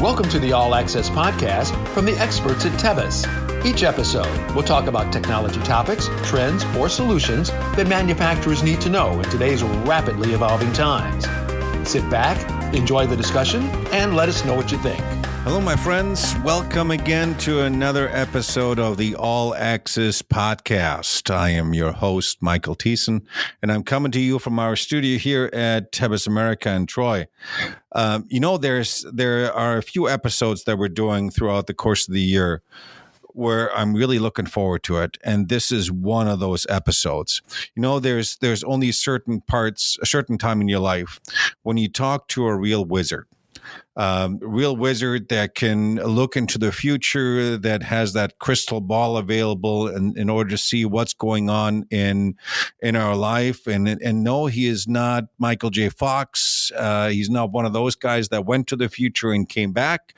Welcome to the All Access Podcast from the experts at Thiessen. Each episode, we'll talk about technology topics, trends, or solutions that manufacturers need to know in today's rapidly evolving times. Sit back, enjoy the discussion, and let us know what you think. Hello, my friends. Welcome again to another episode of the All Access Podcast. I am your host, Michael Thiessen, and I'm coming to you from our studio here at Thiessen America in Troy. There are a few episodes that we're doing throughout the course of the year where I'm really looking forward to it, and this is one of those episodes. You know, there's only certain parts, a certain time in your life when you talk to a real wizard. Real wizard that can look into the future, that has that crystal ball available in order to see what's going on in our life. And no, he is not Michael J. Fox. He's not one of those guys that went to the future and came back.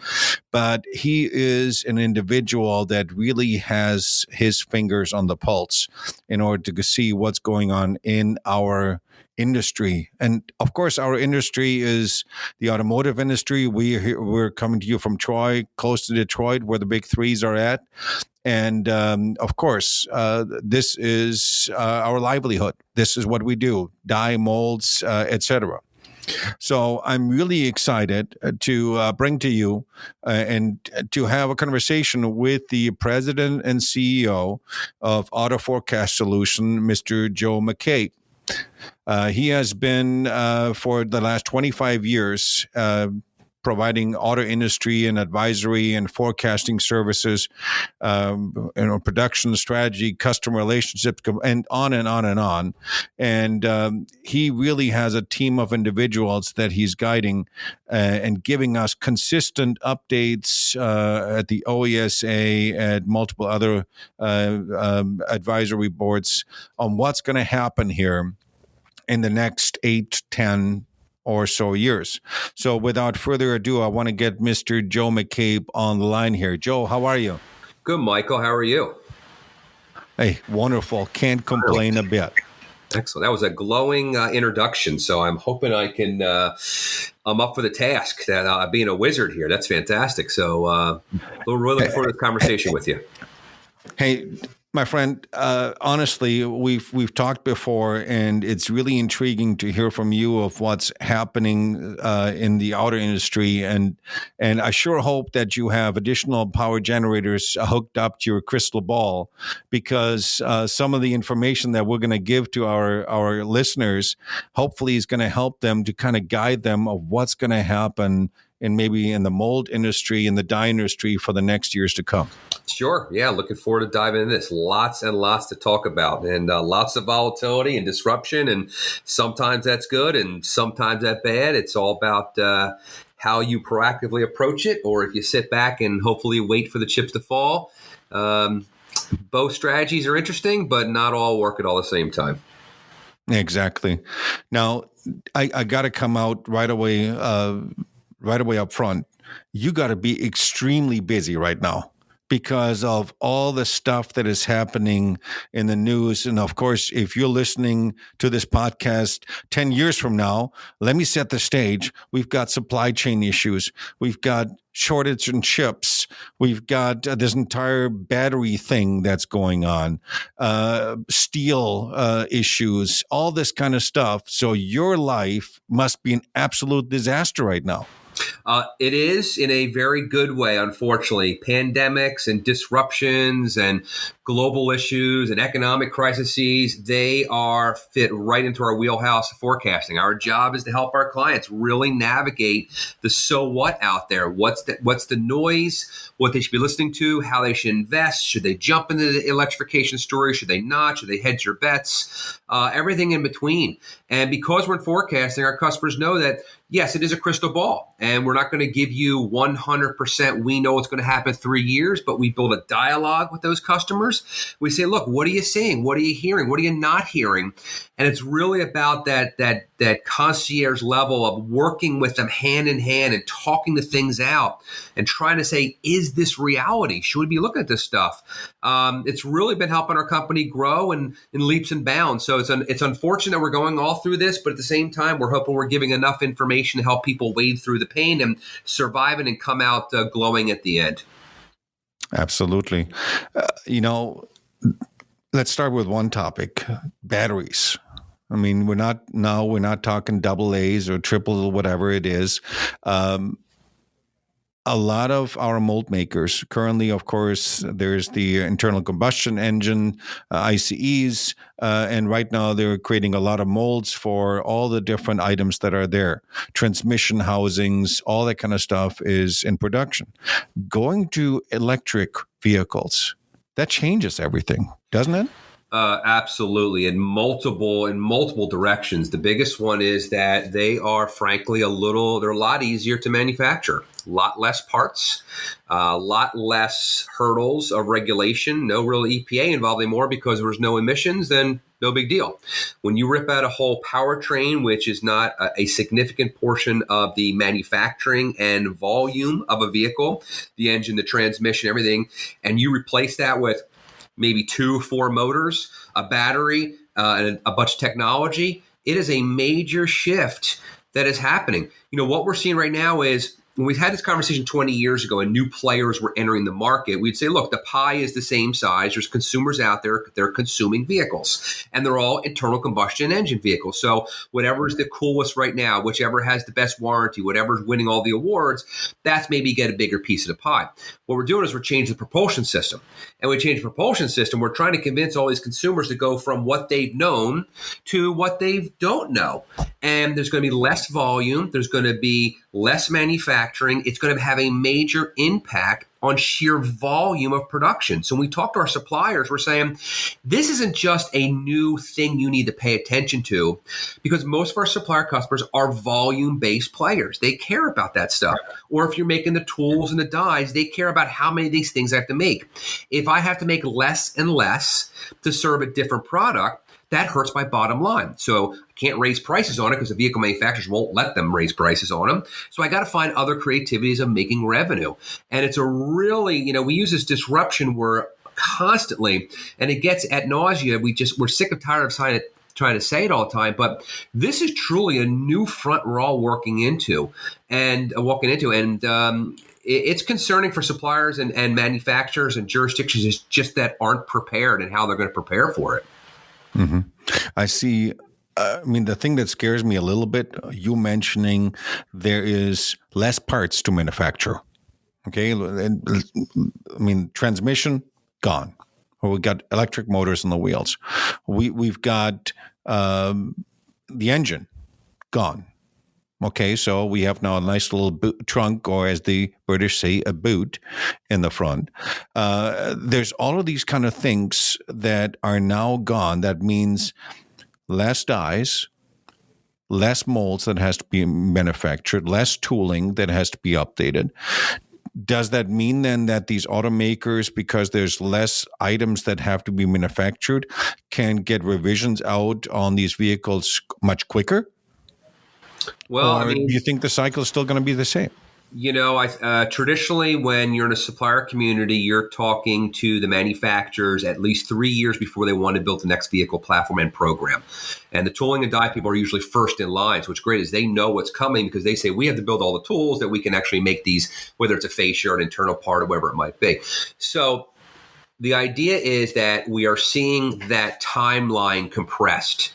But he is an individual that really has his fingers on the pulse in order to see what's going on in our industry. And of course, our industry is the automotive industry. We're coming to you from Troy, close to Detroit, where the big threes are at. And of course, this is our livelihood. This is what we do: dye, molds, etc. So I'm really excited to bring to you and to have a conversation with the president and CEO of AutoForecast Solutions, Mr. Joe McCabe. He has been for the last 25 years providing auto industry and advisory and forecasting services, production strategy, customer relationships, and on and on and on. And he really has a team of individuals that he's guiding and giving us consistent updates at the OESA, at multiple other advisory boards on what's going to happen here in the next 8, 10 or so years. So without further ado, I want to get Mr. Joe McCabe on the line here. Joe, how are you? Good, Michael. How are you? Hey, wonderful. Can't complain a bit. Excellent. That was a glowing introduction. So I'm hoping I can, I'm up for the task, that being a wizard here. That's fantastic. So really looking forward to the conversation with you. Hey, my friend, honestly, we've talked before, and it's really intriguing to hear from you of what's happening in the auto industry, and I sure hope that you have additional power generators hooked up to your crystal ball, because some of the information that we're going to give to our listeners hopefully is going to help them to kind of guide them of what's going to happen and maybe in the mold industry and the dye industry for the next years to come. Sure. Yeah. Looking forward to diving into this. Lots and lots to talk about, and lots of volatility and disruption. And sometimes that's good and sometimes that's bad. It's all about how you proactively approach it, or if you sit back and hopefully wait for the chips to fall. Both strategies are interesting, but not all work at all the same time. Exactly. Now, I got to come out right away up front. You got to be extremely busy right now because of all the stuff that is happening in the news. And of course, if you're listening to this podcast 10 years from now, let me set the stage. We've got supply chain issues. We've got shortage in chips. We've got this entire battery thing that's going on, steel issues, all this kind of stuff. So your life must be an absolute disaster right now. It is, in a very good way, unfortunately. Pandemics and disruptions and global issues and economic crises, they are fit right into our wheelhouse of forecasting. Our job is to help our clients really navigate the so what out there. What's the noise, what they should be listening to, how they should invest. Should they jump into the electrification story? Should they not? Should they hedge their bets? Everything in between. And because we're in forecasting, our customers know that, yes, it is a crystal ball, and we're not going to give you 100% we know what's going to happen in 3 years, but we build a dialogue with those customers customers. We say, look, what are you seeing? What are you hearing? What are you not hearing? And it's really about that concierge level of working with them hand in hand and talking the things out and trying to say, is this reality? Should we be looking at this stuff? It's really been helping our company grow in leaps and bounds. So it's unfortunate we're going all through this, but at the same time, we're hoping we're giving enough information to help people wade through the pain and survive it and come out glowing at the end. Absolutely. Let's start with one topic: batteries. I mean, we're not talking double A's or triples or whatever it is. A lot of our mold makers currently, of course, there's the internal combustion engine, ICEs, and right now they're creating a lot of molds for all the different items that are there. Transmission housings, all that kind of stuff is in production. Going to electric vehicles, that changes everything, doesn't it? Absolutely, in multiple directions. The biggest one is that they are, frankly, they're a lot easier to manufacture. A lot less parts, a lot less hurdles of regulation, no real EPA involved anymore because there's no emissions, then no big deal. When you rip out a whole powertrain, which is not a significant portion of the manufacturing and volume of a vehicle, the engine, the transmission, everything, and you replace that with maybe 2-4 motors, a battery, and a bunch of technology, it is a major shift that is happening. What we're seeing right now is, when we had this conversation 20 years ago and new players were entering the market, we'd say, look, the pie is the same size. There's consumers out there, they're consuming vehicles, and they're all internal combustion engine vehicles. So whatever is the coolest right now, whichever has the best warranty, whatever's winning all the awards, that's maybe get a bigger piece of the pie. What we're doing is we're changing the propulsion system. And we change the propulsion system, we're trying to convince all these consumers to go from what they've known to what they don't know. And there's going to be less volume. There's going to be less manufacturing. It's going to have a major impact on sheer volume of production. So when we talk to our suppliers, we're saying, this isn't just a new thing you need to pay attention to, because most of our supplier customers are volume-based players. They care about that stuff. Or if you're making the tools and the dies, they care about how many of these things I have to make. If I have to make less and less to serve a different product, that hurts my bottom line. So I can't raise prices on it because the vehicle manufacturers won't let them raise prices on them. So I got to find other creativities of making revenue. And it's a really, we use this disruption word constantly, and it gets ad nausea. We're sick and tired of trying to say it all the time, but this is truly a new front we're all walking into. It's concerning for suppliers and manufacturers and jurisdictions just that aren't prepared and how they're going to prepare for it. Mm-hmm. I see. The thing that scares me a little bit, you mentioning there is less parts to manufacture. Okay. Transmission, gone. Or we got electric motors on the wheels. We've got the engine, gone. Okay, so we have now a nice little trunk, or as the British say, a boot in the front. There's all of these kind of things that are now gone. That means less dies, less molds that has to be manufactured, less tooling that has to be updated. Does that mean then that these automakers, because there's less items that have to be manufactured, can get revisions out on these vehicles much quicker? Well, do you think the cycle is still going to be the same? Traditionally, when you're in a supplier community, you're talking to the manufacturers at least 3 years before they want to build the next vehicle platform and program. And the tooling and die people are usually first in line. So what's great is they know what's coming because they say, we have to build all the tools that we can actually make these, whether it's a fascia or an internal part or whatever it might be. So the idea is that we are seeing that timeline compressed,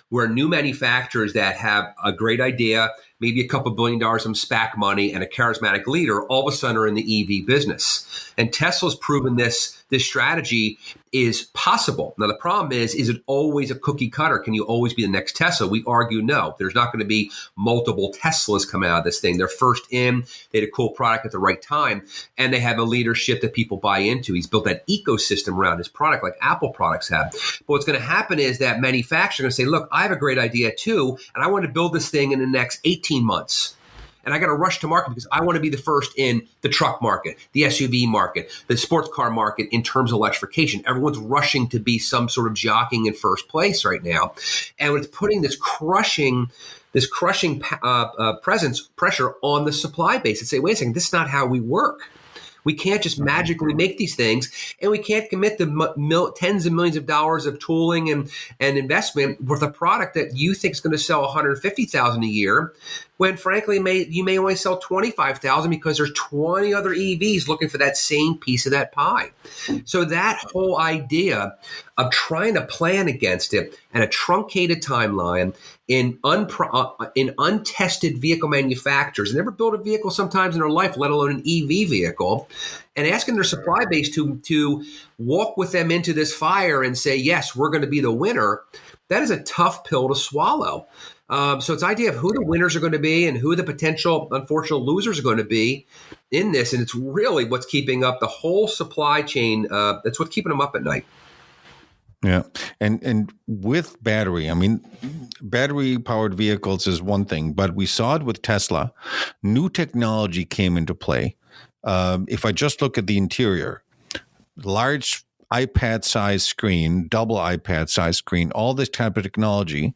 where new manufacturers that have a great idea, maybe a couple $1 billion of SPAC money and a charismatic leader, all of a sudden are in the EV business. And Tesla's proven this strategy is possible. Now, the problem is it always a cookie cutter? Can you always be the next Tesla? We argue no. There's not going to be multiple Teslas coming out of this thing. They're first in, they had a cool product at the right time, and they have a leadership that people buy into. He's built that ecosystem around his product like Apple products have. But what's going to happen is that manufacturers are going to say, look, I have a great idea too, and I want to build this thing in the next 18 months. and I got to rush to market because I want to be the first in the truck market, the SUV market, the sports car market in terms of electrification. Everyone's rushing to be some sort of jockeying in first place right now, and it's putting this crushing pressure on the supply base and say, wait a second, this is not how we work. We can't just magically make these things, and we can't commit the tens of millions of dollars of tooling and investment with a product that you think is going to sell $150,000 a year, when frankly you may only sell $25,000 because there's 20 other EVs looking for that same piece of that pie. So that whole idea of trying to plan against it and a truncated timeline in untested vehicle manufacturers, never built a vehicle sometimes in their life, let alone an EV vehicle, and asking their supply base to walk with them into this fire and say, yes, we're going to be the winner, that is a tough pill to swallow. So it's the idea of who the winners are going to be and who the potential unfortunate losers are going to be in this. And it's really what's keeping up the whole supply chain. That's what's keeping them up at night. Yeah. And with battery, I mean, battery powered vehicles is one thing, but we saw it with Tesla. New technology came into play. If I just look at the interior, large iPad size screen, double iPad size screen, all this type of technology,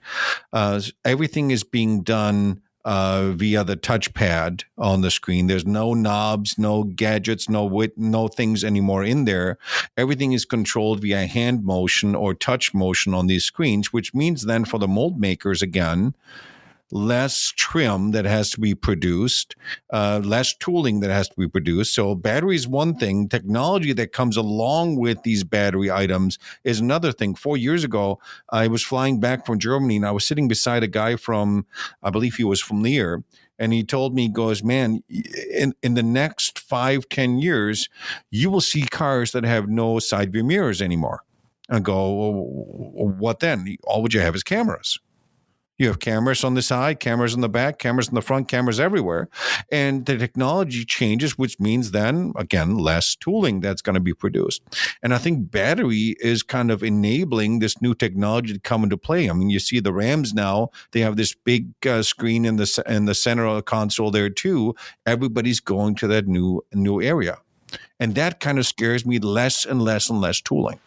everything is being done via the touchpad on the screen. There's no knobs, no gadgets, no things anymore in there. Everything is controlled via hand motion or touch motion on these screens, which means then for the mold makers, again, less trim that has to be produced, less tooling that has to be produced. So battery is one thing. Technology that comes along with these battery items is another thing. 4 years ago, I was flying back from Germany, and I was sitting beside a guy from, I believe he was from Lear, and he told me, he goes, man, in the next 5-10 years, you will see cars that have no side view mirrors anymore. I go, well, what then? All would you have is cameras. You have cameras on the side, cameras on the back, cameras in the front, cameras everywhere. And the technology changes, which means then, again, less tooling that's going to be produced. And I think battery is kind of enabling this new technology to come into play. I mean, you see the Rams now, they have this big screen in the center of the console there too. Everybody's going to that new area. And that kind of scares me, less and less and less tooling.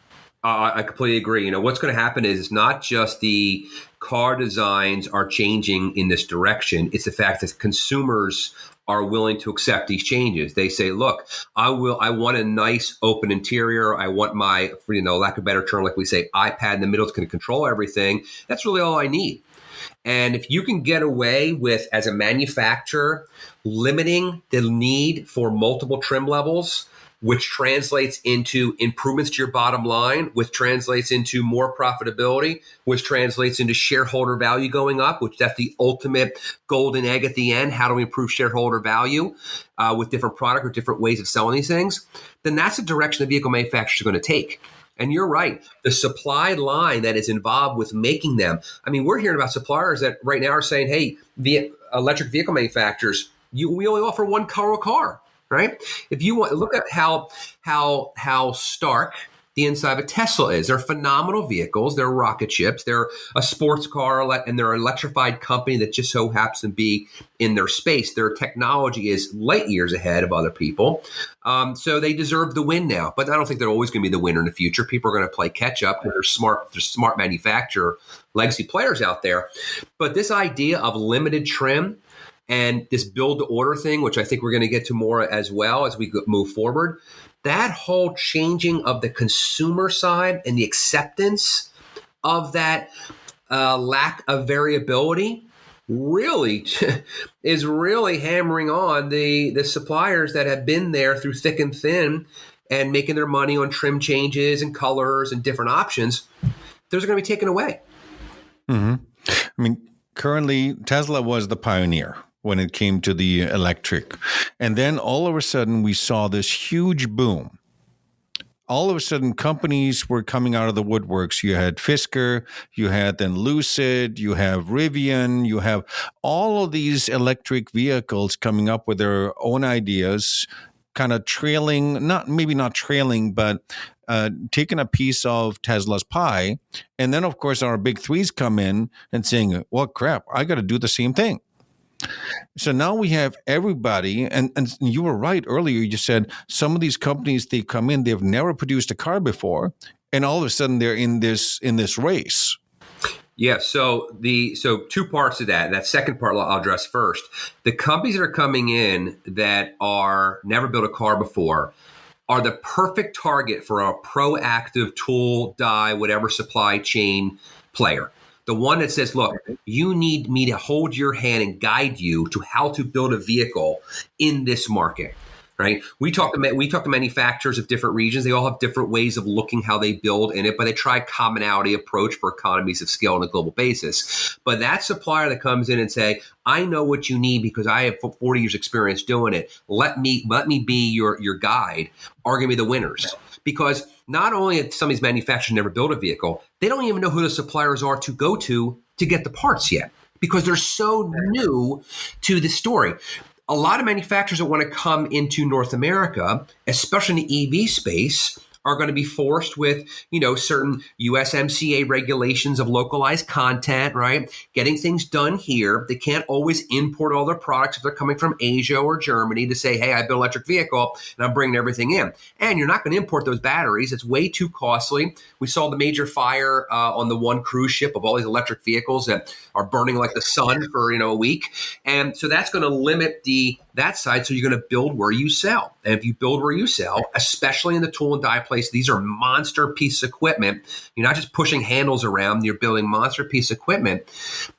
I completely agree. You know, what's going to happen is it's not just the car designs are changing in this direction. It's the fact that consumers are willing to accept these changes. They say, look, I want a nice open interior. I want my, lack of a better term, like we say, iPad in the middle is going to control everything. That's really all I need. And if you can get away with, as a manufacturer, limiting the need for multiple trim levels, which translates into improvements to your bottom line, which translates into more profitability, which translates into shareholder value going up, which that's the ultimate golden egg at the end. How do we improve shareholder value with different product or different ways of selling these things? Then that's the direction the vehicle manufacturers are going to take. And you're right. The supply line that is involved with making them. I mean, we're hearing about suppliers that right now are saying, hey, the electric vehicle manufacturers, we only offer one color car. Right? If you want, look at how stark the inside of a Tesla is. They're phenomenal vehicles. They're rocket ships. They're a sports car, and they're an electrified company that just so happens to be in their space. Their technology is light years ahead of other people. So they deserve the win now. But I don't think they're always going to be the winner in the future. People are going to play catch up. There's smart manufacturer legacy players out there. But this idea of limited trim and this build to order thing, which I think we're going to get to more as well as we move forward, that whole changing of the consumer side and the acceptance of that lack of variability really is really hammering on the suppliers that have been there through thick and thin and making their money on trim changes and colors and different options. Those are going to be taken away. Mm-hmm. I mean, currently, Tesla was the pioneer when it came to the electric. And then all of a sudden, we saw this huge boom. All of a sudden, companies were coming out of the woodworks. You had Fisker, you had then Lucid, you have Rivian, you have all of these electric vehicles coming up with their own ideas, kind of trailing, maybe not trailing, but taking a piece of Tesla's pie. And then, of course, our big threes come in and saying, well, crap, I got to do the same thing. So now we have everybody, and you were right earlier. You said some of these companies, they come in, they've never produced a car before, and all of a sudden they're in this race. Yeah, so two parts to that. That second part I'll address first. The companies that are coming in that are never built a car before are the perfect target for a proactive tool, die, whatever supply chain player. The one that says, look, you need me to hold your hand and guide you to how to build a vehicle in this market. Right? We talk to manufacturers of different regions. They all have different ways of looking how they build in it, but they try a commonality approach for economies of scale on a global basis. But that supplier that comes in and say, I know what you need because I have 40 years experience doing it. Let me be your guide, are going to be the winners. Because not only have some of these manufacturers never built a vehicle, they don't even know who the suppliers are to go to get the parts yet because they're so new to the story. A lot of manufacturers that want to come into North America, especially in the EV space, are going to be forced with, certain USMCA regulations of localized content, right? Getting things done here. They can't always import all their products if they're coming from Asia or Germany to say, hey, I built an electric vehicle and I'm bringing everything in. And you're not going to import those batteries. It's way too costly. We saw the major fire on the one cruise ship of all these electric vehicles that are burning like the sun for, a week. And so that's going to limit that side. So you're going to build where you sell. And if you build where you sell, especially in the tool and die place, these are monster piece of equipment. You're not just pushing handles around, you're building monster piece of equipment.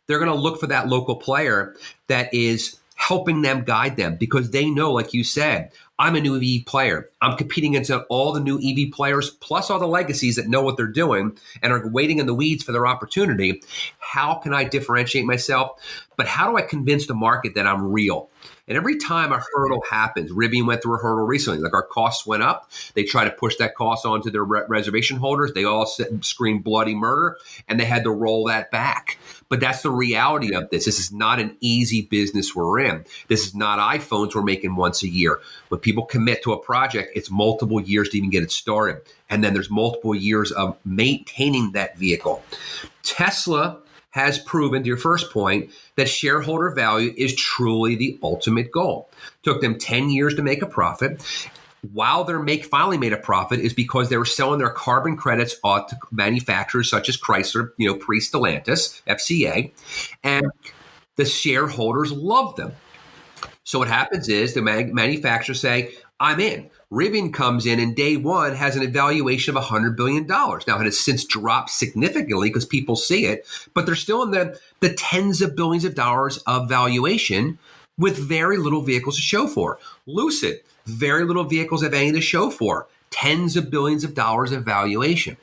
They're going to look for that local player that is helping them, guide them, because they know, like you said, I'm a new EV player. I'm competing against all the new EV players, plus all the legacies that know what they're doing and are waiting in the weeds for their opportunity. How can I differentiate myself? But how do I convince the market that I'm real? And every time a hurdle happens, Rivian went through a hurdle recently, like our costs went up. They tried to push that cost onto their reservation holders. They all screamed bloody murder, and they had to roll that back. But that's the reality of this. This is not an easy business we're in. This is not iPhones we're making once a year. When people commit to a project, it's multiple years to even get it started. And then there's multiple years of maintaining that vehicle. Tesla has proven, to your first point, that shareholder value is truly the ultimate goal. Took them 10 years to make a profit. While they finally made a profit is because they were selling their carbon credits to manufacturers such as Chrysler, pre-Stellantis, FCA, and the shareholders love them. So what happens is the manufacturers say, I'm in. Rivian comes in and day one has an evaluation of $100 billion. Now, it has since dropped significantly because people see it, but they're still in the tens of billions of dollars of valuation with very little vehicles to show for. Lucid, very little vehicles have anything to show for. Tens of billions of dollars of valuation.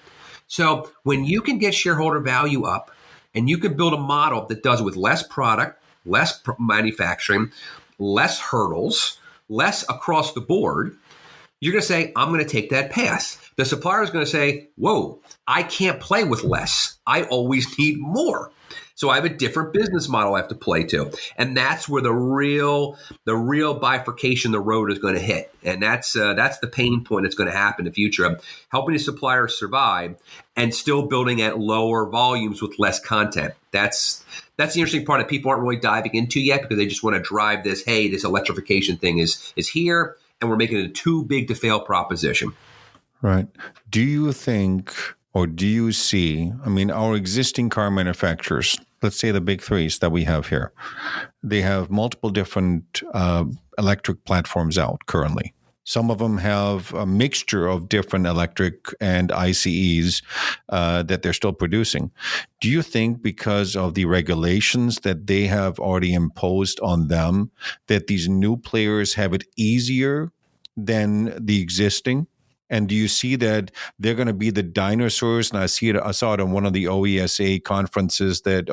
So when you can get shareholder value up and you can build a model that does it with less product, less manufacturing, less hurdles, less across the board, you're going to say, I'm going to take that path. The supplier is going to say, whoa, I can't play with less. I always need more. So I have a different business model I have to play to. And that's where the real bifurcation the road is going to hit. And that's the pain point that's going to happen in the future of helping the suppliers survive and still building at lower volumes with less content. That's the interesting part that people aren't really diving into yet because they just want to drive this, hey, this electrification thing is here. And we're making it a too big to fail proposition. Right. Do you think, or do you see, our existing car manufacturers, let's say the big threes that we have here, they have multiple different electric platforms out currently. Some of them have a mixture of different electric and ICEs that they're still producing. Do you think because of the regulations that they have already imposed on them, that these new players have it easier than the existing? And do you see that they're going to be the dinosaurs? And I saw it on one of the OESA conferences that,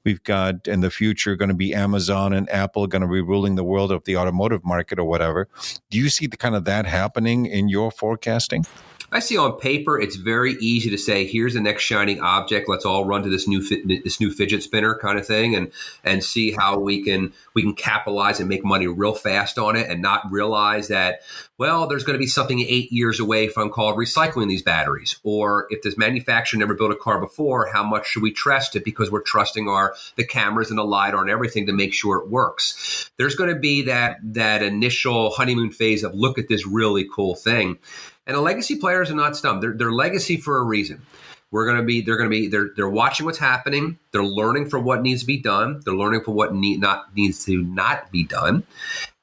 we've got in the future going to be Amazon and Apple going to be ruling the world of the automotive market or whatever. Do you see the kind of that happening in your forecasting? I see on paper, it's very easy to say, here's the next shining object. Let's all run to this new fidget spinner kind of thing and see how we can capitalize and make money real fast on it, and not realize that, well, there's going to be something 8 years away from called recycling these batteries. Or if this manufacturer never built a car before, how much should we trust it, because we're trusting the cameras and the LiDAR and everything to make sure it works. There's going to be that initial honeymoon phase of look at this really cool thing. And the legacy players are not dumb. They're legacy for a reason. They're watching what's happening. They're learning from what needs to be done. They're learning from what needs to not be done.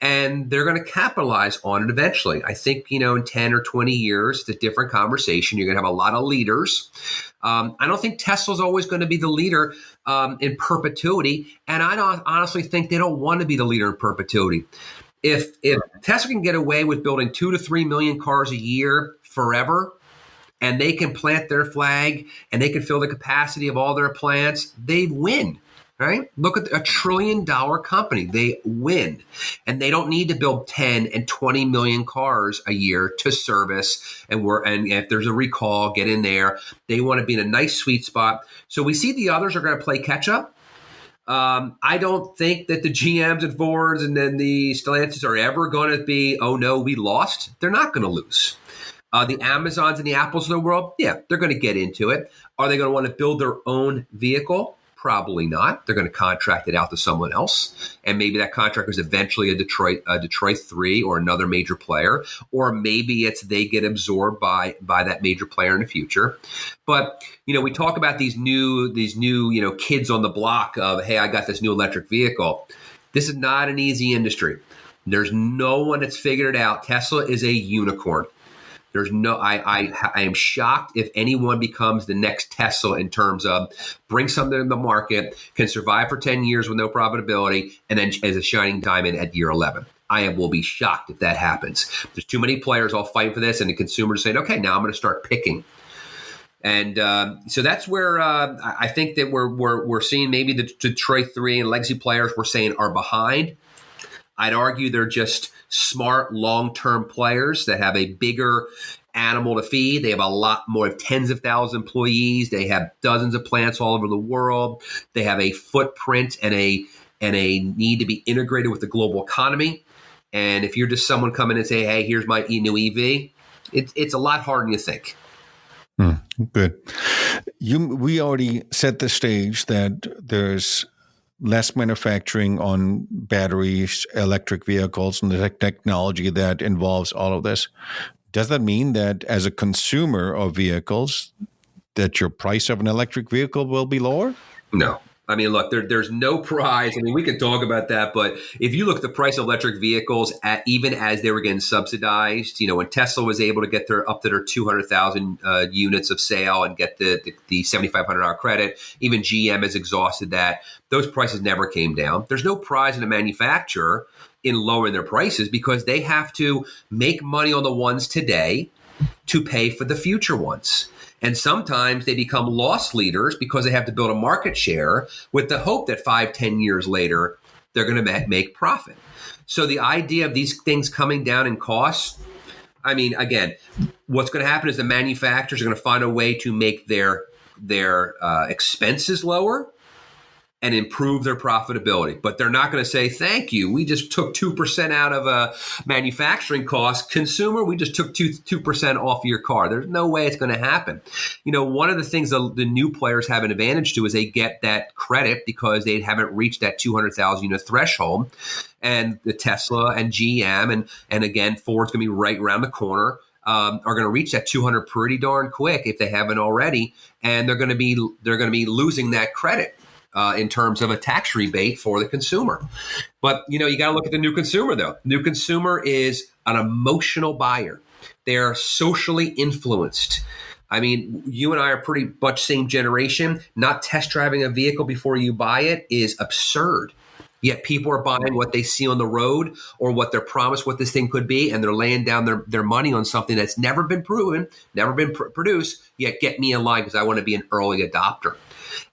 And they're going to capitalize on it eventually. I think, in 10 or 20 years, it's a different conversation. You're going to have a lot of leaders. I don't think Tesla's always going to be the leader in perpetuity. And I don't honestly think they don't want to be the leader in perpetuity. If Tesla can get away with building 2 to 3 million cars a year forever, and they can plant their flag and they can fill the capacity of all their plants, they win, right? Look at a $1 trillion company. They win. And they don't need to build 10 and 20 million cars a year to service. And if there's a recall, get in there. They want to be in a nice sweet spot. So we see the others are going to play catch up. I don't think that the GMs and Fords and then the Stellantis are ever going to be, oh no, we lost. They're not going to lose. The Amazons and the Apples of the world, yeah, they're going to get into it. Are they going to want to build their own vehicle? Probably not. They're going to contract it out to someone else. And maybe that contractor is eventually a Detroit 3 or another major player. Or maybe it's they get absorbed by that major player in the future. But, we talk about these new kids on the block of, hey, I got this new electric vehicle. This is not an easy industry. There's no one that's figured it out. Tesla is a unicorn. There's no, I am shocked if anyone becomes the next Tesla in terms of bring something in the market, can survive for 10 years with no profitability, and then as a shining diamond at year 11. Will be shocked if that happens. There's too many players all fighting for this, and the consumers saying, okay, now I'm going to start picking. And so that's where I think that we're seeing maybe the Detroit 3 and legacy players we're saying are behind. I'd argue they're just smart, long-term players that have a bigger animal to feed. They have a lot more, tens of thousands of employees. They have dozens of plants all over the world. They have a footprint and a need to be integrated with the global economy. And if you're just someone coming and say, hey, here's my new EV, it's a lot harder than you think. Good. We already set the stage that there's less manufacturing on batteries, electric vehicles, and the technology that involves all of this. Does that mean that as a consumer of vehicles, that your price of an electric vehicle will be lower? No. Look, there's no prize. We can talk about that, but if you look at the price of electric vehicles even as they were getting subsidized, when Tesla was able to get up to their 200,000 units of sale and get the $7,500 credit, even GM has exhausted that. Those prices never came down. There's no prize in a manufacturer in lowering their prices because they have to make money on the ones today to pay for the future ones. And sometimes they become loss leaders because they have to build a market share with the hope that 5-10 years later, they're going to make profit. So the idea of these things coming down in costs, again, what's going to happen is the manufacturers are going to find a way to make their expenses lower and improve their profitability. But they're not going to say, thank you, we just took 2% out of a manufacturing cost. Consumer, we just took 2% off your car. There's no way it's going to happen. One of the things the new players have an advantage to is they get that credit because they haven't reached that 200,000 unit threshold. And the Tesla and GM and again, Ford's going to be right around the corner. Are going to reach that 200 pretty darn quick if they haven't already. And they're going to be losing that credit. In terms of a tax rebate for the consumer. But, you got to look at the new consumer, though. New consumer is an emotional buyer. They are socially influenced. You and I are pretty much same generation. Not test driving a vehicle before you buy it is absurd. Yet people are buying what they see on the road or what they're promised what this thing could be, and they're laying down their money on something that's never been proven, never been produced, yet get me in line because I want to be an early adopter.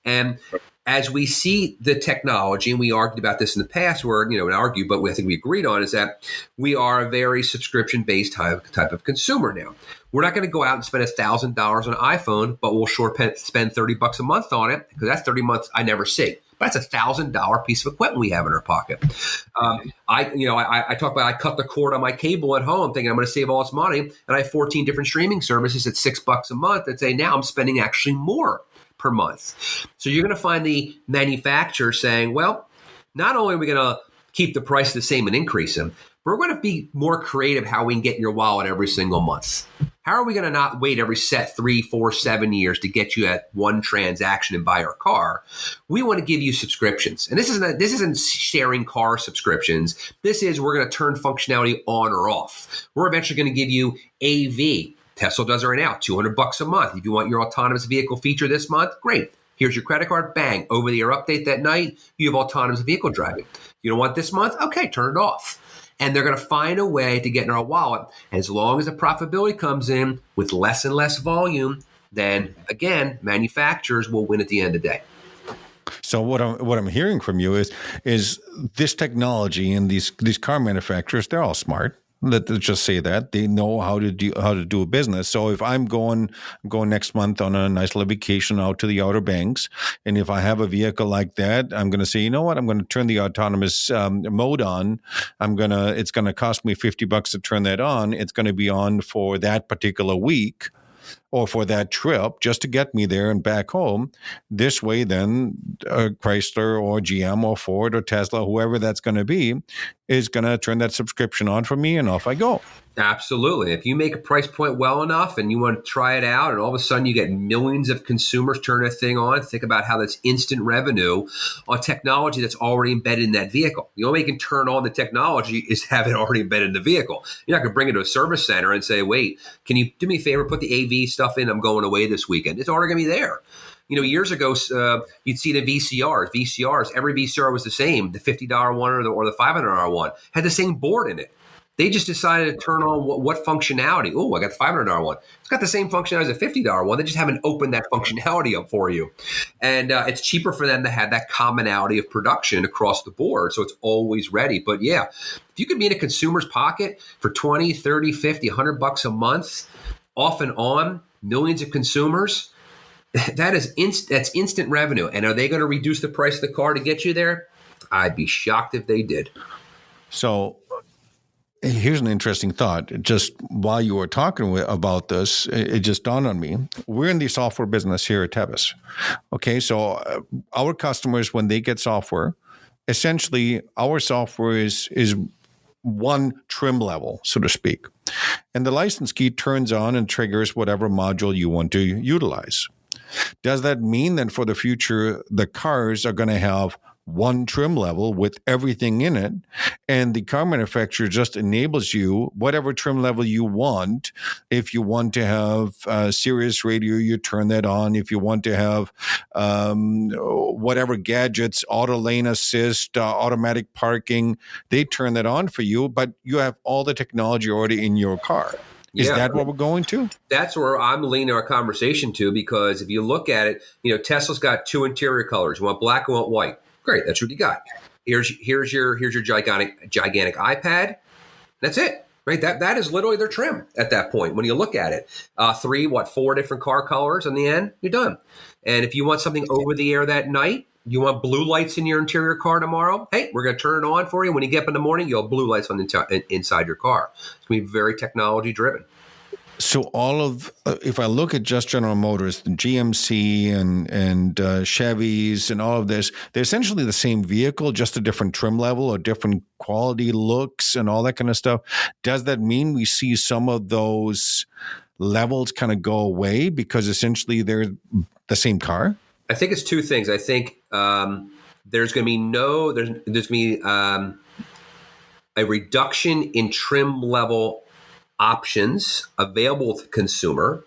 And as we see the technology, and we argued about this in the past, where, not argue, but I think we agreed on, is that we are a very subscription-based type of consumer now. We're not going to go out and spend $1,000 on an iPhone, but we'll spend $30 a month on it, because that's 30 months I never see. But that's $1,000 piece of equipment we have in our pocket. I talk about, I cut the cord on my cable at home thinking I'm going to save all this money, and I have 14 different streaming services at $6 a month that say now I'm spending actually more per month. So you're going to find the manufacturer saying, well, not only are we going to keep the price the same and increase them, we're going to be more creative how we can get in your wallet every single month. How are we going to not wait every 3, 4, 7 years to get you at one transaction and buy our car? We want to give you subscriptions. And this isn't sharing car subscriptions. This is, we're going to turn functionality on or off. We're eventually going to give you AV. Tesla does it right now, $200 a month. If you want your autonomous vehicle feature this month, great. Here's your credit card, bang, over-the-air update that night, you have autonomous vehicle driving. You don't want this month? Okay, turn it off. And they're going to find a way to get in our wallet. As long as the profitability comes in with less and less volume, then again, manufacturers will win at the end of the day. So what I'm hearing from you is this technology and these car manufacturers, they're all smart. Let's just say that they know how to do a business. So if I'm going next month on a nice little vacation out to the Outer Banks, and if I have a vehicle like that, I'm going to say, you know what, I'm going to turn the autonomous mode on. It's going to cost me $50 to turn that on. It's going to be on for that particular week or for that trip just to get me there and back home. This way, then Chrysler or GM or Ford or Tesla, whoever that's going to be, is going to turn that subscription on for me, and off I go. Absolutely. If you make a price point well enough and you want to try it out, and all of a sudden you get millions of consumers turn a thing on, think about how that's instant revenue on technology that's already embedded in that vehicle. The only way you can turn on the technology is have it already embedded in the vehicle. You're not going to bring it to a service center and say, wait, can you do me a favor, put the AV stuff in? I'm going away this weekend. It's already going to be there. Years ago, you'd see the VCRs. Every VCR was the same. The $50 one or the $500 one had the same board in it. They just decided to turn on what functionality. Oh, I got the $500 one. It's got the same functionality as a $50 one. They just haven't opened that functionality up for you. And it's cheaper for them to have that commonality of production across the board. So it's always ready. But yeah, if you could be in a consumer's pocket for 20, 30, 50, $100 a month, off and on, millions of consumers, that's instant revenue. And are they going to reduce the price of the car to get you there? I'd be shocked if they did. So here's an interesting thought. Just while you were talking about this, it just dawned on me. We're in the software business here at Tevis. Okay, so our customers, when they get software, essentially our software is one trim level, so to speak. And the license key turns on and triggers whatever module you want to utilize. Does that mean that for the future, the cars are going to have one trim level with everything in it, and the car manufacturer just enables you whatever trim level you want? If you want to have Sirius radio, you turn that on. If you want to have whatever gadgets, auto lane assist, automatic parking, they turn that on for you, but you have all the technology already in your car. Is that what we're going to? That's where I'm leaning our conversation to, because if you look at it, Tesla's got two interior colors. You want black, you want white. Great, that's what you got. Here's your gigantic iPad. That's it, right? That is literally their trim at that point. When you look at it, 4 different car colors on the end, you're done. And if you want something over the air that night, you want blue lights in your interior car tomorrow, hey, we're going to turn it on for you. When you get up in the morning, you'll have blue lights on inside your car. It's going to be very technology driven. So if I look at just General Motors, the GMC and Chevys and all of this, they're essentially the same vehicle, just a different trim level or different quality looks and all that kind of stuff. Does that mean we see some of those levels kind of go away because essentially they're the same car? I think it's two things. I think there's going to be a reduction in trim level options available to the consumer,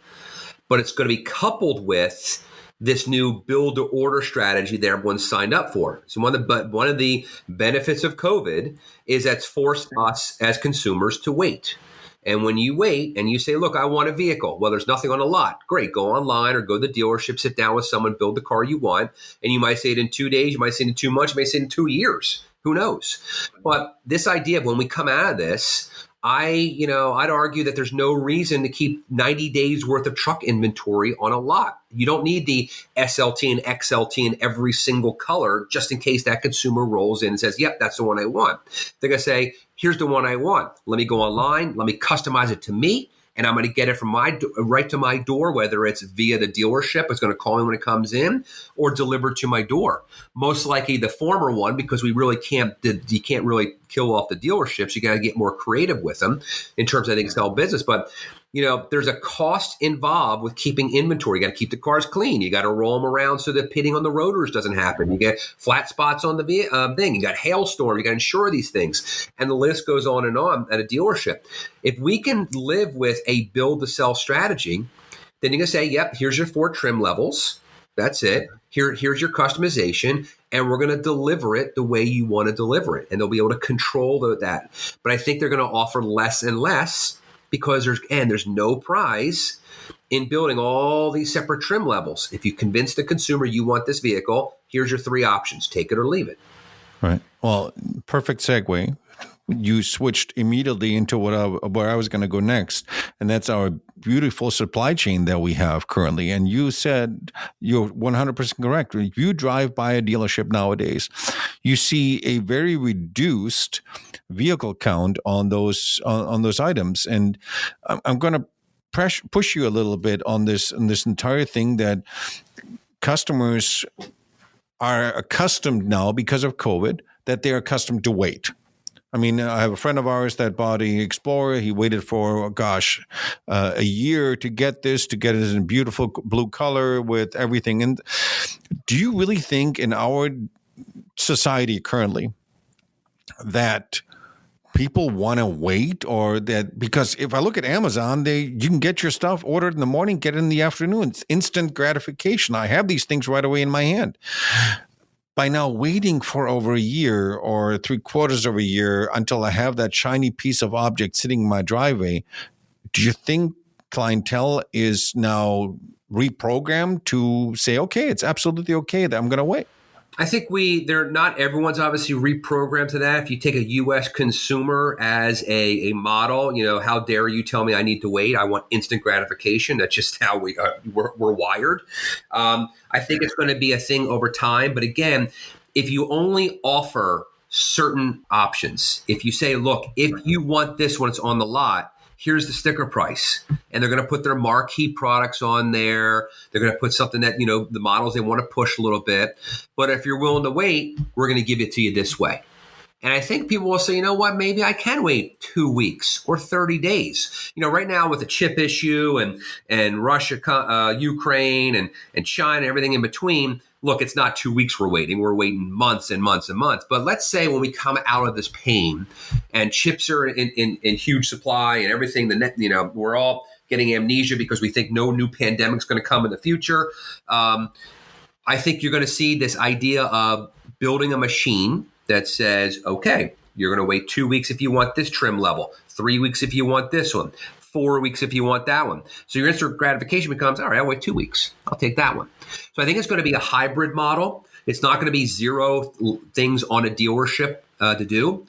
but it's going to be coupled with this new build to order strategy that everyone signed up for. So one of the benefits of COVID is that's forced us as consumers to wait. And when you wait and you say, look, I want a vehicle. Well, there's nothing on the lot. Great. Go online or go to the dealership, sit down with someone, build the car you want. And you might say it in 2 days. You might say it in 2 months. You might say it in 2 years. Who knows? But this idea of when we come out of this, I'd argue that there's no reason to keep 90 days worth of truck inventory on a lot. You don't need the SLT and XLT in every single color just in case that consumer rolls in and says, yep, that's the one I want. They're going to say, here's the one I want. Let me go online. Let me customize it to me. And I'm going to get it from right to my door, whether it's via the dealership, it's going to call me when it comes in, or delivered to my door. Most likely the former one, because you can't really kill off the dealerships. You got to get more creative with them in terms of, I think, sell business. But there's a cost involved with keeping inventory. You got to keep the cars clean. You got to roll them around so that pitting on the rotors doesn't happen. You get flat spots on the thing. You got hailstorm. You got to insure these things. And the list goes on and on at a dealership. If we can live with a build to sell strategy, then you're going to say, yep, here's your 4 trim levels. That's it. Here's your customization, and we're going to deliver it the way you want to deliver it. And they'll be able to control that. But I think they're going to offer less and less, because there's no prize in building all these separate trim levels. If you convince the consumer you want this vehicle, here's your 3 options. Take it or leave it. Right. Well, perfect segue. You switched immediately into where I was going to go next, and that's our beautiful supply chain that we have currently. And you said you're 100% correct. If you drive by a dealership nowadays, you see a very reduced vehicle count on those items. And I'm going to push you a little bit on this entire thing, that customers are accustomed now, because of COVID, that they're accustomed to wait. I mean, I have a friend of ours that bought an Explorer. He waited for, a year to get it in beautiful blue color with everything. And do you really think in our society currently that people want to wait, or that, because if I look at Amazon, you can get your stuff ordered in the morning, get it in the afternoon. It's instant gratification. I have these things right away in my hand. By now waiting for over a year or 3/4 of a year until I have that shiny piece of object sitting in my driveway, do you think clientele is now reprogrammed to say, okay, it's absolutely okay that I'm going to wait? I think not everyone's obviously reprogrammed to that. If you take a U.S. consumer as a model, how dare you tell me I need to wait? I want instant gratification. That's just how we're wired. I think it's going to be a thing over time. But again, if you only offer certain options, if you say, look, if you want this when it's on the lot, here's the sticker price. And they're going to put their marquee products on there. They're going to put something that, the models they want to push a little bit. But if you're willing to wait, we're going to give it to you this way. And I think people will say, you know what, maybe I can wait 2 weeks or 30 days. Right now with the chip issue and Russia, Ukraine and China, everything in between, look, it's not 2 weeks we're waiting. We're waiting months and months and months. But let's say when we come out of this pain and chips are in huge supply and everything, we're all getting amnesia because we think no new pandemic's going to come in the future. I think you're going to see this idea of building a machine that says, okay, you're going to wait 2 weeks if you want this trim level, 3 weeks if you want this one, 4 weeks if you want that one. So your instant gratification becomes, all right, I'll wait 2 weeks. I'll take that one. So I think it's going to be a hybrid model. It's not going to be 0 things on a dealership to do.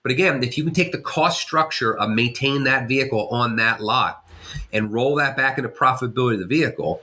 But again, if you can take the cost structure of maintaining that vehicle on that lot and roll that back into profitability of the vehicle,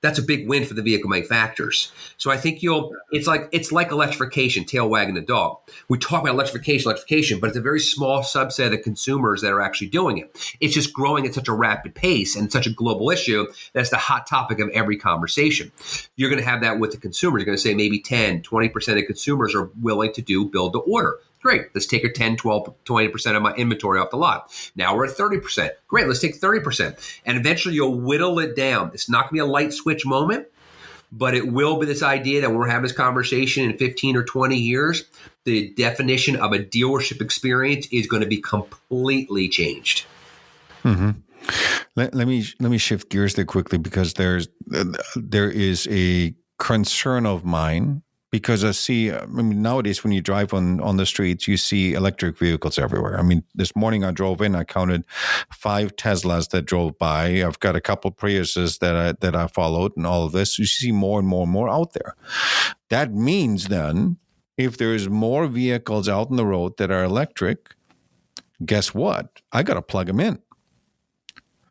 that's a big win for the vehicle manufacturers. So I think it's like electrification, tail wagging the dog. We talk about electrification, but it's a very small subset of consumers that are actually doing it. It's just growing at such a rapid pace and such a global issue that's the hot topic of every conversation. You're going to have that with the consumers. You're going to say maybe 10, 20% of consumers are willing to build to order. Great. Let's take 10, 12, 20% of my inventory off the lot. Now we're at 30%. Great. Let's take 30%. And eventually you'll whittle it down. It's not going to be a light switch moment, but it will be this idea that when we're having this conversation in 15 or 20 years, the definition of a dealership experience is going to be completely changed. Mm-hmm. Let me shift gears there quickly, because there is a concern of mine, Because nowadays when you drive on the streets, you see electric vehicles everywhere. I mean, this morning I drove in, I counted 5 Teslas that drove by. I've got a couple Priuses that I followed, and all of this. You see more and more and more out there. That means then, if there's more vehicles out on the road that are electric, guess what? I got to plug them in.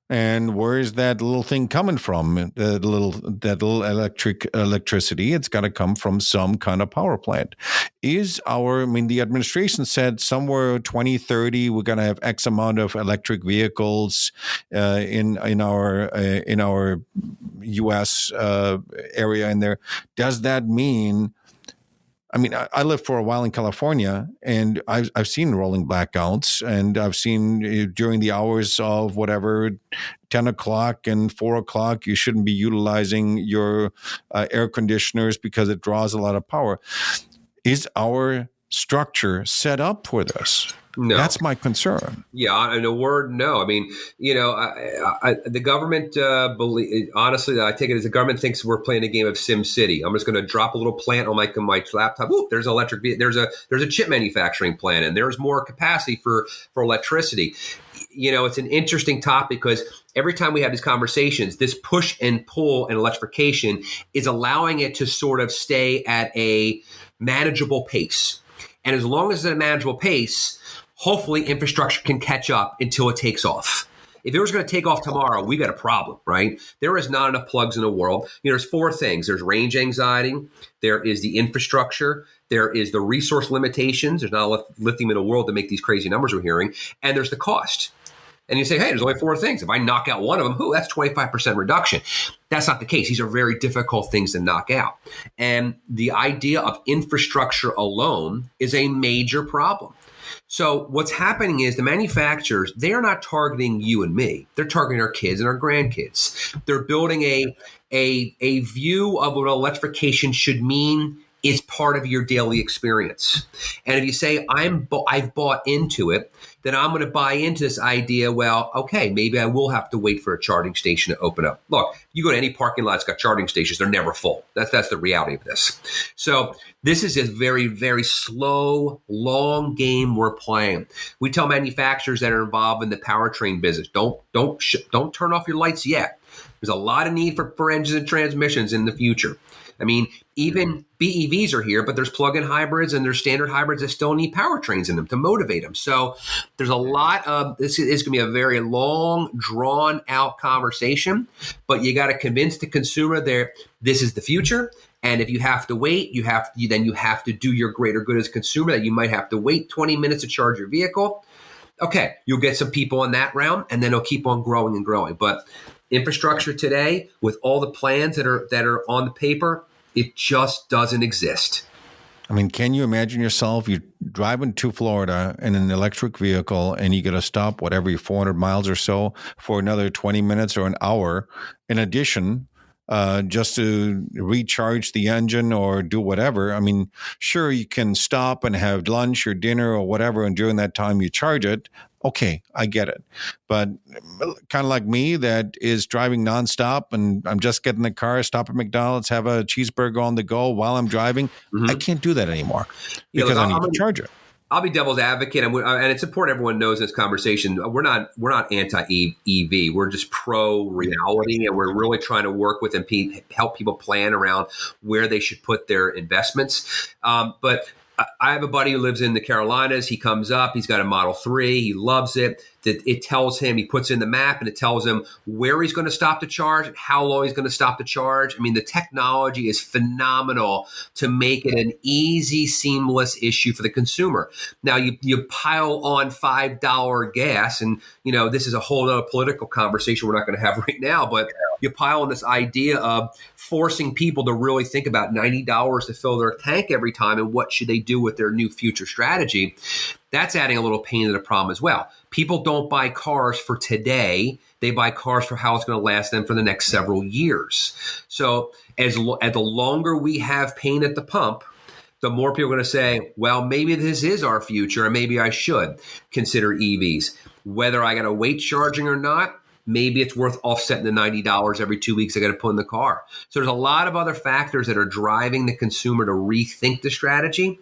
And where's that little thing coming from? That little electricity, it's got to come from some kind of power plant. The administration said somewhere 2030 we're going to have X amount of electric vehicles in our U.S. area in there. Does that mean? I mean, I lived for a while in California, and I've seen rolling blackouts, and I've seen during the hours of whatever, 10 o'clock and 4 o'clock, you shouldn't be utilizing your air conditioners because it draws a lot of power. Is our structure set up for this? No. That's my concern. Yeah, in a word, no. I mean, the government, honestly, I take it as the government thinks we're playing a game of Sim City. I'm just going to drop a little plant on my laptop. Ooh, there's an electric vehicle. There's a chip manufacturing plant, and there's more capacity for electricity. It's an interesting topic because every time we have these conversations, this push and pull and electrification is allowing it to sort of stay at a manageable pace. And as long as it's at a manageable pace, hopefully infrastructure can catch up until it takes off. If it was going to take off tomorrow, we got a problem, right? There is not enough plugs in the world. There's 4 things. There's range anxiety. There is the infrastructure. There is the resource limitations. There's not enough lithium in the world to make these crazy numbers we're hearing. And there's the cost. And you say, hey, there's only 4 things. If I knock out one of them, that's 25% reduction. That's not the case. These are very difficult things to knock out. And the idea of infrastructure alone is a major problem. So what's happening is the manufacturers, they are not targeting you and me. They're targeting our kids and our grandkids. They're building a view of what electrification should mean is part of your daily experience. And if you say, I've bought into it, then I'm going to buy into this idea, well, okay, maybe I will have to wait for a charging station to open up. Look, you go to any parking lot that's got charging stations, they're never full. That's the reality of this. So this is a very, very slow, long game we're playing. We tell manufacturers that are involved in the powertrain business, don't turn off your lights yet. There's a lot of need for engines and transmissions in the future. I mean, even BEVs are here, but there's plug-in hybrids and there's standard hybrids that still need powertrains in them to motivate them. So there's a lot of, this is going to be a very long, drawn-out conversation, but you got to convince the consumer this is the future. And if you have to wait, you have to do your greater good as a consumer, that you might have to wait 20 minutes to charge your vehicle. Okay, you'll get some people in that round, and then it'll keep on growing and growing. But infrastructure today, with all the plans that are on the paper, it just doesn't exist. I mean, can you imagine yourself, you're driving to Florida in an electric vehicle and you got to stop every 400 miles or so for another 20 minutes or an hour in addition, just to recharge the engine or do whatever. I mean, sure, you can stop and have lunch or dinner or whatever, and during that time you charge it. Okay, I get it. But kind of like me, that is driving nonstop and I'm just getting in the car, stop at McDonald's, have a cheeseburger on the go while I'm driving. I can't do that anymore because I need to charge it. I'll be devil's advocate, and it's important everyone knows this conversation. We're not anti-EV. We're just pro-reality, and we're really trying to work with and help people plan around where they should put their investments. But I have a buddy who lives in the Carolinas. He comes up. He's got a Model 3. He loves it. It tells him, he puts in the map and it tells him where he's going to stop to charge, how long he's going to stop to charge. I mean, the technology is phenomenal to make it an easy, seamless issue for the consumer. Now, you pile on $5 gas, and, this is a whole other political conversation we're not going to have right now, but you pile on this idea of forcing people to really think about $90 to fill their tank every time and what should they do with their new future strategy. That's adding a little pain to the problem as well. People don't buy cars for today. They buy cars for how it's going to last them for the next several years. So as the longer we have pain at the pump, the more people are going to say, well, maybe this is our future and maybe I should consider EVs. Whether I got to wait charging or not, maybe it's worth offsetting the $90 every 2 weeks I got to put in the car. So there's a lot of other factors that are driving the consumer to rethink the strategy.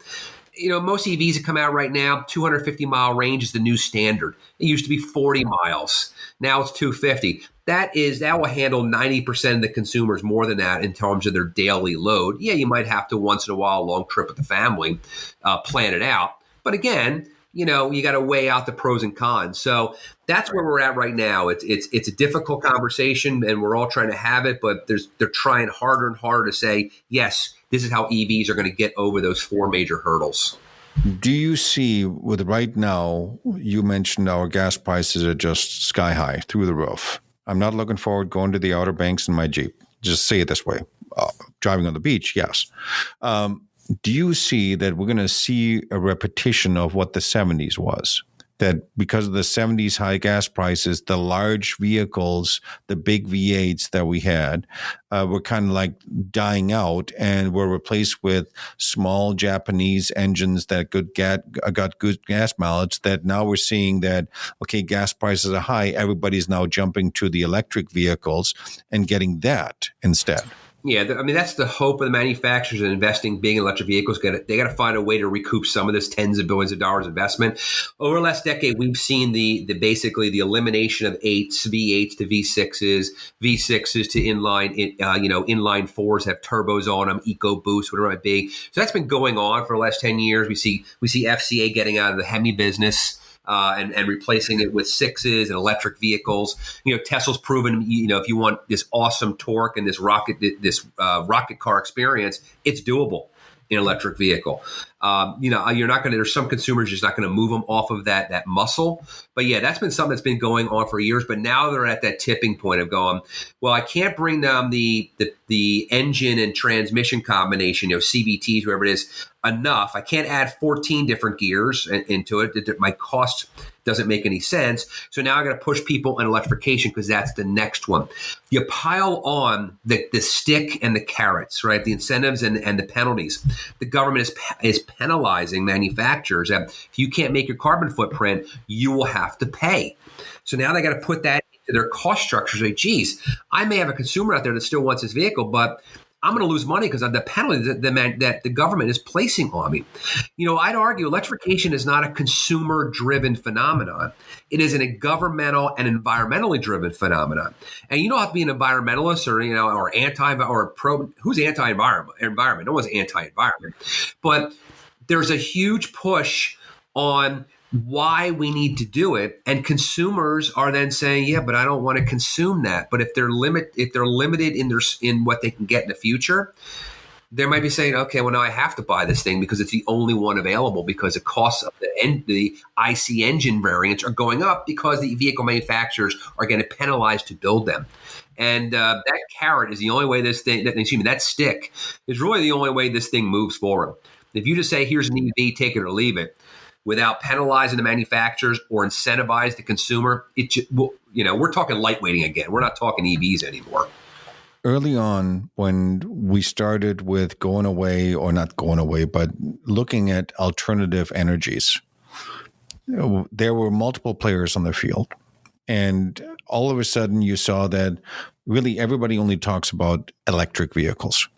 Most EVs that come out right now, 250-mile range is the new standard. It used to be 40 miles. Now it's 250. That will handle 90% of the consumers, more than that, in terms of their daily load. Yeah, you might have to once in a while, a long trip with the family, plan it out. But again, you got to weigh out the pros and cons. So that's where we're at right now. It's a difficult conversation, and we're all trying to have it, but they're trying harder and harder to say, yes, this is how EVs are going to get over those 4 major hurdles. Do you see with right now, you mentioned our gas prices are just sky high, through the roof. I'm not looking forward going to the Outer Banks in my Jeep. Just say it this way. Driving on the beach, yes. Do you see that we're going to see a repetition of what the 70s was? That because of the 70s high gas prices, the large vehicles, the big V8s that we had, were kind of like dying out and were replaced with small Japanese engines that got good gas mileage, that now we're seeing that, okay, gas prices are high. Everybody's now jumping to the electric vehicles and getting that instead. Yeah, that's the hope of the manufacturers and investing big in electric vehicles. They got to find a way to recoup some of this tens of billions of dollars investment. Over the last decade, we've seen the basically the elimination of V8s to V6s, V6s to inline fours have turbos on them, EcoBoost, whatever it might be. So that's been going on for the last 10 years. We see FCA getting out of the Hemi business. And replacing it with 6s and electric vehicles. Tesla's proven, if you want this awesome torque and this rocket car experience, it's doable in an electric vehicle. You're not going to, there's some consumers just not going to move them off of that muscle. But yeah, that's been something that's been going on for years. But now they're at that tipping point of going, well, I can't bring down the engine and transmission combination, CVTs, whatever it is, enough. I can't add 14 different gears into it. My cost doesn't make any sense. So now I got to push people in electrification because that's the next one. You pile on the stick and the carrots, right? The incentives and the penalties. The government is penalizing manufacturers that if you can't make your carbon footprint, you will have to pay. So now they got to put that into their cost structure. Say, geez, I may have a consumer out there that still wants this vehicle, but I'm going to lose money because of the penalty that the government is placing on me. I'd argue electrification is not a consumer-driven phenomenon. It is a governmental and environmentally driven phenomenon. And you don't have to be an environmentalist or anti or pro. Who's anti-environment? No one's anti-environment. But there's a huge push on why we need to do it, and consumers are then saying, yeah, but I don't want to consume that. But if they're limited in what they can get in the future, they might be saying, okay, well, now I have to buy this thing because it's the only one available, because the costs of the IC engine variants are going up because the vehicle manufacturers are getting penalized to build them. And that carrot is the only way that stick is really the only way this thing moves forward. If you just say, here's an EV, take it or leave it, without penalizing the manufacturers or incentivize the consumer, we're talking lightweighting again. We're not talking EVs anymore. Early on, when we started with going away, or not going away, but looking at alternative energies, there were multiple players on the field. And all of a sudden you saw that really everybody only talks about electric vehicles.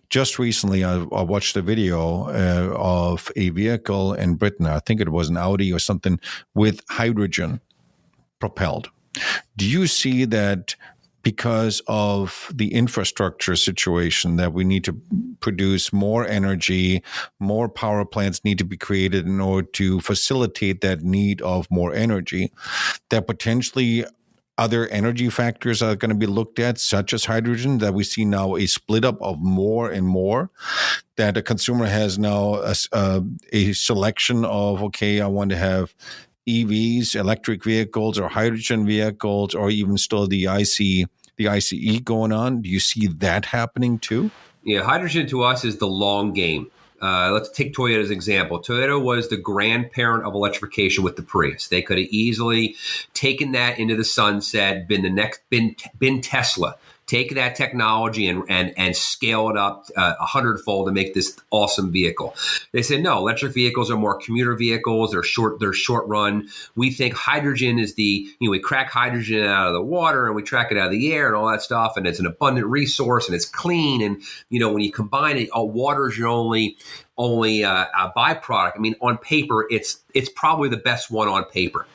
Just recently, I watched a video of a vehicle in Britain. I think it was an Audi or something with hydrogen propelled. Do you see that because of the infrastructure situation, that we need to produce more energy, more power plants need to be created in order to facilitate that need of more energy, that potentially other energy factors are going to be looked at, such as hydrogen, that we see now a split up of more and more, that a consumer has now a selection of, okay, I want to have EVs, electric vehicles, or hydrogen vehicles, or even still the ICE going on. Do you see that happening too? Yeah, hydrogen to us is the long game. Let's take Toyota as an example. Toyota was the grandparent of electrification with the Prius. They could have easily taken that into the sunset, been Tesla take that technology and scale it up 100-fold to make this awesome vehicle. They said, no, electric vehicles are more commuter vehicles. They're short run. We think hydrogen is we crack hydrogen out of the water and we track it out of the air and all that stuff. And it's an abundant resource and it's clean. And, when you combine it, water is your only a byproduct. I mean, on paper, it's probably the best one on paper.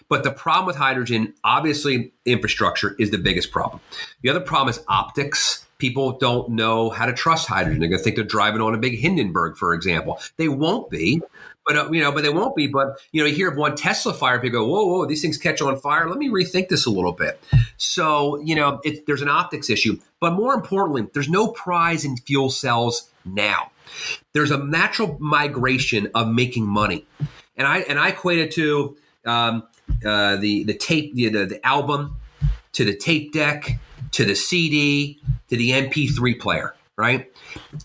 But the problem with hydrogen, obviously, infrastructure is the biggest problem. The other problem is optics. People don't know how to trust hydrogen. They're going to think they're driving on a big Hindenburg, for example. They won't be. But they won't be. But you hear of one Tesla fire, people go, whoa, these things catch on fire. Let me rethink this a little bit. So there's an optics issue, but more importantly, there's no prize in fuel cells now. There's a natural migration of making money, and I equate it to the tape, the album, to the tape deck, to the CD, to the MP3 player. Right?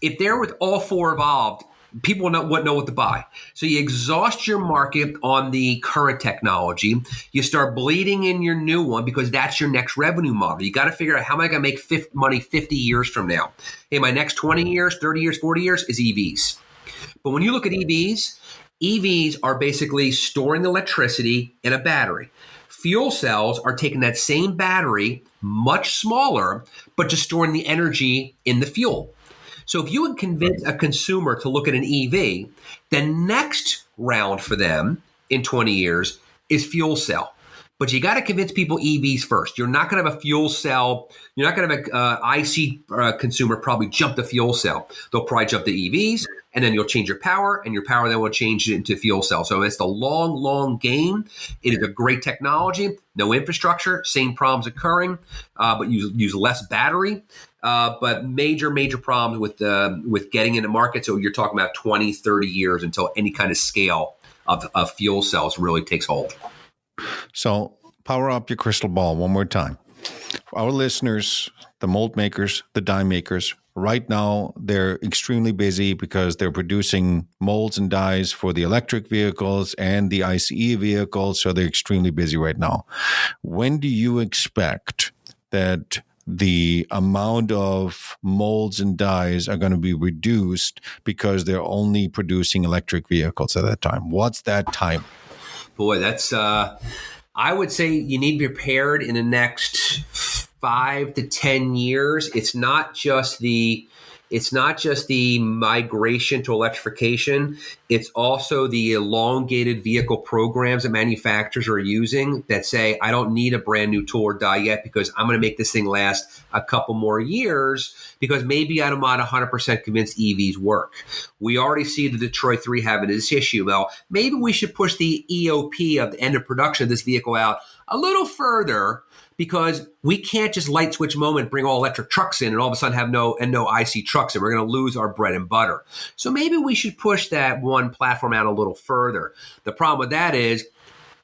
If they're with all four evolved, people wouldn't know what to buy. So you exhaust your market on the current technology. You start bleeding in your new one because that's your next revenue model. You got to figure out, how am I going to make money 50 years from now? Hey, my next 20 years, 30 years, 40 years is EVs. But when you look at EVs are basically storing electricity in a battery. Fuel cells are taking that same battery, much smaller, but just storing the energy in the fuel. So if you would convince a consumer to look at an EV, the next round for them in 20 years is fuel cell. But you got to convince people EVs first. You're not going to have a fuel cell. You're not going to have an IC consumer probably jump to fuel cell. They'll probably jump to EVs, and then you'll change your power, and your power then will change it into fuel cell. So it's the long, long game. It is a great technology. No infrastructure, same problems occurring, but you use less battery. But major problems with getting into market. So you're talking about 20, 30 years until any kind of scale of fuel cells really takes hold. So power up your crystal ball one more time. For our listeners, the mold makers, the die makers, right now they're extremely busy because they're producing molds and dies for the electric vehicles and the ICE vehicles. So they're extremely busy right now. When do you expect that the amount of molds and dies are going to be reduced because they're only producing electric vehicles at that time? What's that time? Boy, that's I would say you need to be prepared in the next 5 to 10 years. It's not just the migration to electrification. It's also the elongated vehicle programs that manufacturers are using that say, I don't need a brand new tool or die yet because I'm going to make this thing last a couple more years because maybe I'm not 100% convinced EVs work. We already see the Detroit 3 having this issue. Well, maybe we should push the EOP of the end of production of this vehicle out a little further, because we can't just light switch moment, bring all electric trucks in and all of a sudden have no IC trucks, and we're going to lose our bread and butter. So maybe we should push that one platform out a little further. The problem with that is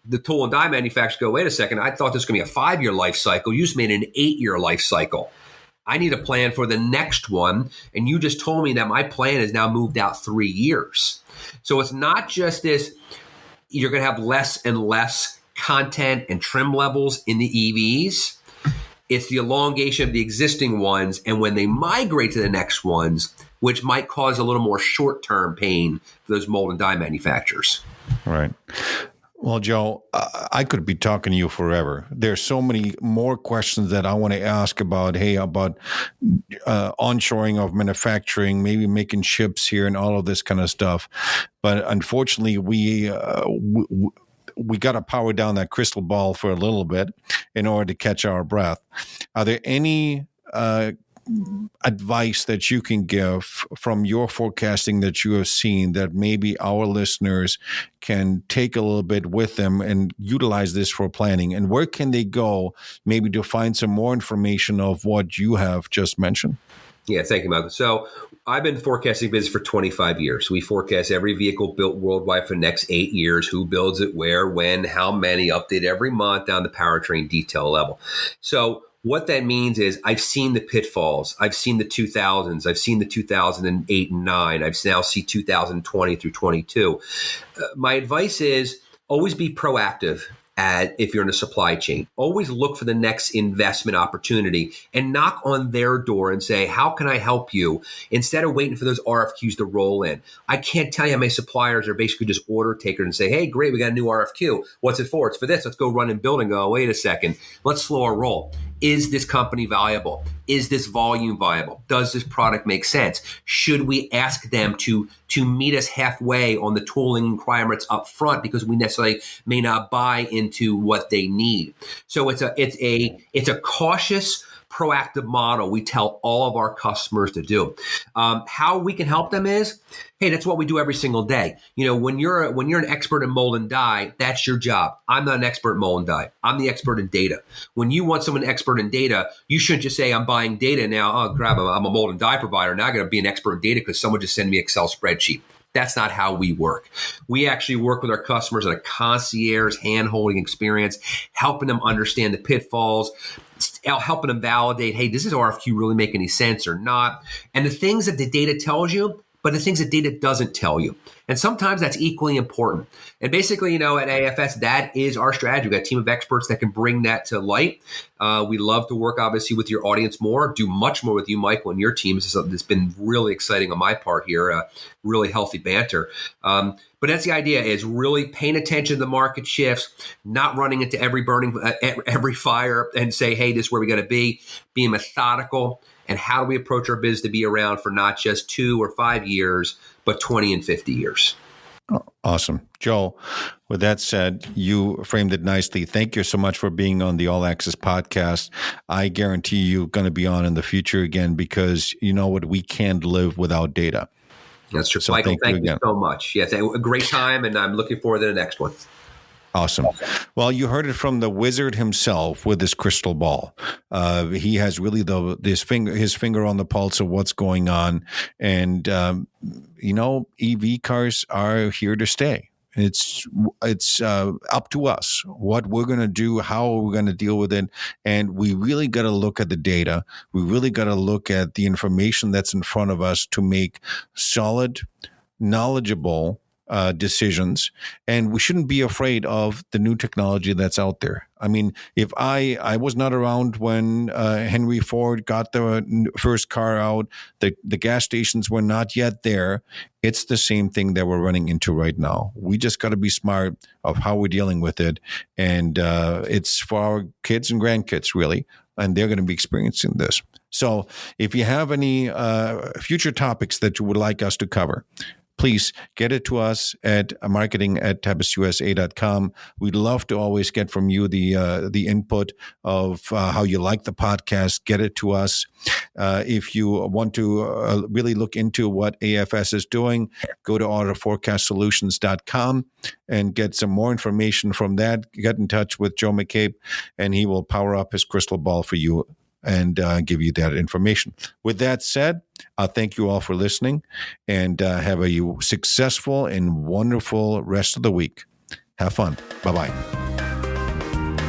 the tool and die manufacturers go, wait a second, I thought this was going to be a 5-year life cycle. You just made an 8-year life cycle. I need a plan for the next one. And you just told me that my plan is now moved out 3 years. So it's not just this, you're going to have less and less content and trim levels in the EVs. It's the elongation of the existing ones, and when they migrate to the next ones, which might cause a little more short-term pain for those mold and die manufacturers. Right. Well, Joe, I could be talking to you forever. There's so many more questions that I want to ask about onshoring of manufacturing, maybe making chips here and all of this kind of stuff. But unfortunately, we got to power down that crystal ball for a little bit in order to catch our breath. Are there any advice that you can give from your forecasting that you have seen that maybe our listeners can take a little bit with them and utilize this for planning? And where can they go maybe to find some more information of what you have just mentioned? Yeah, thank you, Michael. So I've been forecasting business for 25 years. We forecast every vehicle built worldwide for the next 8 years, who builds it, where, when, how many, update every month down the powertrain detail level. So what that means is I've seen the pitfalls. I've seen the 2000s. I've seen the 2008 and 9. I've now see 2020 through 22. My advice is always be proactive if you're in a supply chain. Always look for the next investment opportunity and knock on their door and say, how can I help you? Instead of waiting for those RFQs to roll in. I can't tell you how many suppliers are basically just order takers and say, hey, great, we got a new RFQ. What's it for? It's for this. Let's go run and build and go, wait a second. Let's slow our roll. Is this company valuable? Is this volume viable? Does this product make sense? Should we ask them to meet us halfway on the tooling requirements up front because we necessarily may not buy into what they need? So it's a cautious, proactive model we tell all of our customers to do. How we can help them is, hey, that's what we do every single day. When you're an expert in mold and die, that's your job. I'm not an expert in mold and die. I'm the expert in data. When you want someone expert in data, you shouldn't just say, I'm buying data now. Oh, crap, I'm a mold and die provider. Now I got to be an expert in data because someone just sent me an Excel spreadsheet. That's not how we work. We actually work with our customers in a concierge hand-holding experience, helping them understand the pitfalls, helping them validate, hey, does this RFQ really make any sense or not? And the things that the data tells you, but the things that data doesn't tell you. And sometimes that's equally important. And basically, at AFS, that is our strategy. We've got a team of experts that can bring that to light. We love to work, obviously, with your audience more, do much more with you, Michael, and your team. This is something that's been really exciting on my part here, really healthy banter. But that's the idea, is really paying attention to the market shifts, not running into every fire and say, hey, this is where we got to be, being methodical. And how do we approach our business to be around for not just 2 or 5 years, but 20 and 50 years? Awesome. Joe, with that said, you framed it nicely. Thank you so much for being on the All Access podcast. I guarantee you're going to be on in the future again because you know what? We can't live without data. That's true. So Michael, thank you again. so much. Yes, a great time, and I'm looking forward to the next one. Awesome. Well, you heard it from the wizard himself with his crystal ball. He has really his finger on the pulse of what's going on. And, EV cars are here to stay. It's up to us what we're going to do, how we're going to deal with it. And we really got to look at the data. We really got to look at the information that's in front of us to make solid, knowledgeable decisions, and we shouldn't be afraid of the new technology that's out there. I mean, if I was not around when Henry Ford got the first car out, the gas stations were not yet there. It's the same thing that we're running into right now. We just got to be smart of how we're dealing with it, and it's for our kids and grandkids, really, and they're going to be experiencing this. So if you have any future topics that you would like us to cover, please get it to us at marketing@tebususa.com. We'd love to always get from you the input of how you like the podcast. Get it to us. If you want to really look into what AFS is doing, go to AutoForecastSolutions.com and get some more information from that. Get in touch with Joe McCabe, and he will power up his crystal ball for you and give you that information. With that said, thank you all for listening, and have a successful and wonderful rest of the week. Have fun. Bye-bye.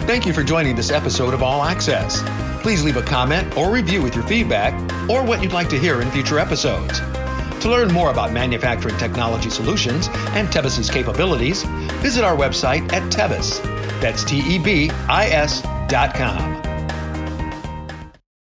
Thank you for joining this episode of All Access. Please leave a comment or review with your feedback or what you'd like to hear in future episodes. To learn more about manufacturing technology solutions and Tebus's capabilities, visit our website at Tebus. That's TEBIS.com.